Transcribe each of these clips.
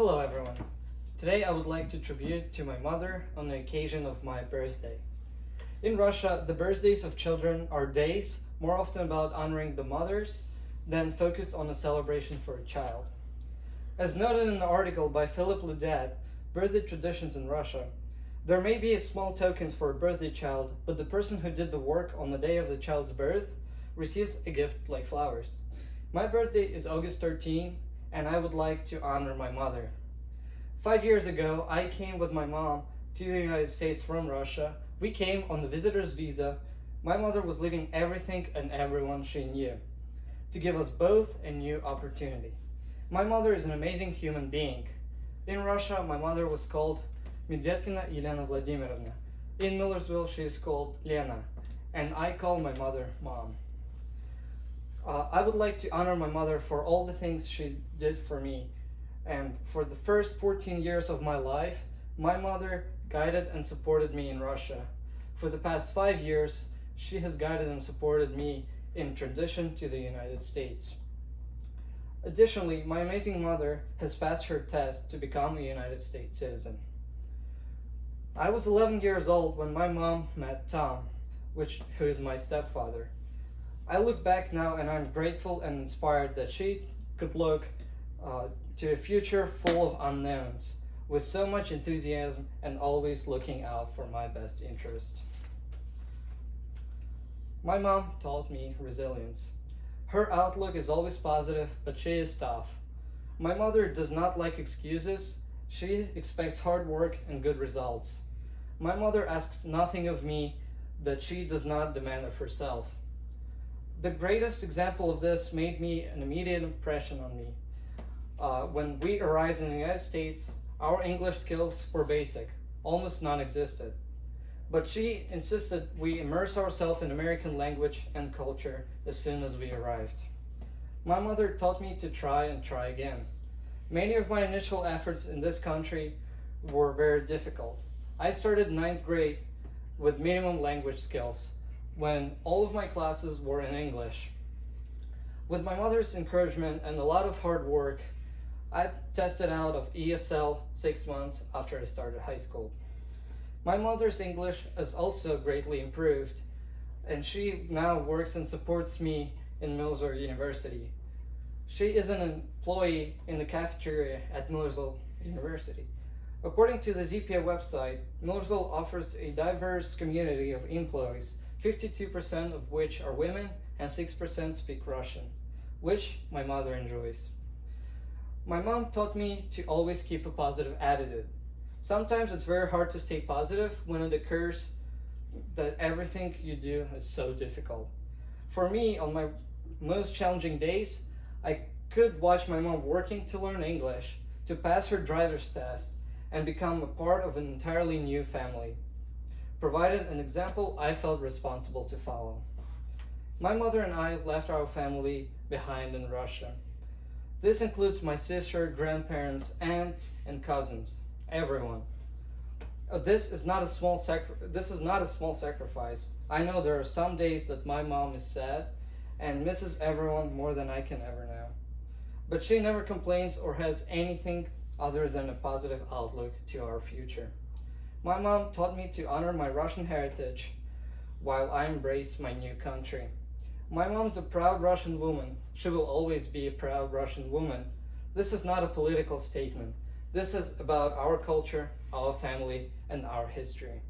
Hello everyone. Today I would like to tribute to my mother on the occasion of my birthday. In Russia, the birthdays of children are days more often about honoring the mothers than focused on a celebration for a child. As noted in an article by Philip Ludet, Birthday Traditions in Russia, there may be small tokens for a birthday child, but the person who did the work on the day of the child's birth receives a gift like flowers. My birthday is August 13, and I would like to honor my mother. 5 years ago, I came with my mom to the United States from Russia. We came on the visitor's visa. My mother was leaving everything and everyone she knew to give us both a new opportunity. My mother is an amazing human being. In Russia, my mother was called Medetkina Elena Vladimirovna. In Millersville, she is called Lena, and I call my mother Mom. I would like to honor my mother for all the things she did for me. And for the first 14 years of my life, my mother guided and supported me in Russia. For the past 5 years, she has guided and supported me in transition to the United States. Additionally, my amazing mother has passed her test to become a United States citizen. I was 11 years old when my mom met Tom, who is my stepfather. I look back now and I'm grateful and inspired that she could look to a future full of unknowns with so much enthusiasm and always looking out for my best interest. My mom taught me resilience. Her outlook is always positive, but she is tough. My mother does not like excuses. She expects hard work and good results. My mother asks nothing of me that she does not demand of herself. The greatest example of this made me an immediate impression on me. When we arrived in the United States, our English skills were basic, almost non-existent. But she insisted we immerse ourselves in American language and culture as soon as we arrived. My mother taught me to try and try again. Many of my initial efforts in this country were very difficult. I started 9th grade with minimum language skills when all of my classes were in English. With my mother's encouragement and a lot of hard work, I tested out of ESL 6 months after I started high school. My mother's English has also greatly improved, and she now works and supports me in Millersville University. She is an employee in the cafeteria at Millersville University. According to the ZPA website, Millersville offers a diverse community of employees, 52% of which are women and 6% speak Russian, which my mother enjoys. My mom taught me to always keep a positive attitude. Sometimes it's very hard to stay positive when it occurs that everything you do is so difficult. For me, on my most challenging days, I could watch my mom working to learn English, to pass her driver's test, and become a part of an entirely new family. Provided an example I felt responsible to follow. My mother and I left our family behind in Russia. This includes my sister, grandparents, aunts, and cousins, everyone. This is not a small sacrifice. I know there are some days that my mom is sad and misses everyone more than I can ever know. But she never complains or has anything other than a positive outlook to our future. My mom taught me to honor my Russian heritage while I embrace my new country. My mom is a proud Russian woman. She will always be a proud Russian woman. This is not a political statement. This is about our culture, our family, and our history.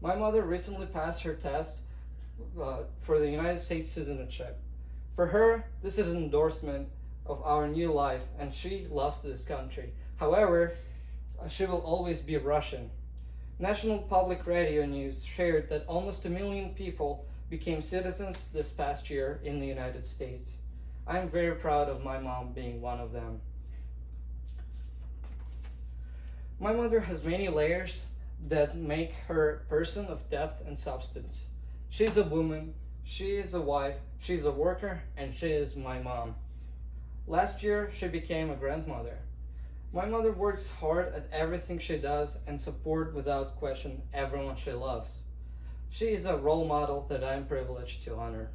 My mother recently passed her test for the United States citizenship. For her, this is an endorsement of our new life, and she loves this country. However, she will always be Russian. National Public Radio News shared that almost 1 million people became citizens this past year in the United States. I am very proud of my mom being one of them. My mother has many layers that make her a person of depth and substance. She's a woman, she is a wife, she's a worker, and she is my mom. Last year, she became a grandmother. My mother works hard at everything she does and supports without question everyone she loves. She is a role model that I am privileged to honor.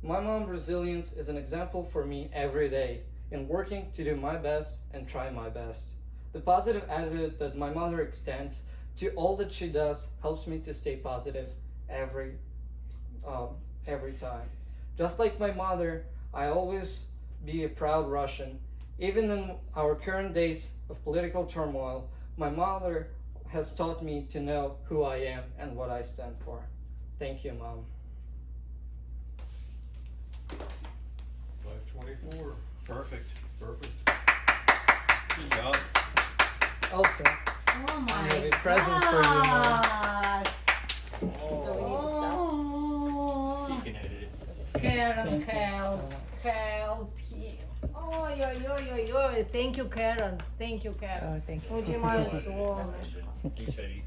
My mom's resilience is an example for me every day in working to do my best and try my best. The positive attitude that my mother extends to all that she does helps me to stay positive every time. Just like my mother, I always be a proud Russian. Even in our current days of political turmoil, my mother has taught me to know who I am and what I stand for. Thank you, Mom. 524. Perfect. Good job. Also, Oh my I have a present for you, Mom. gosh. So we need to stop. Oh, You can edit it. Karen, Thank you help, so much. help him. Oh, thank you, Karen. Thank you, Karen. Oh, thank you. Очень мое солнышко. He said he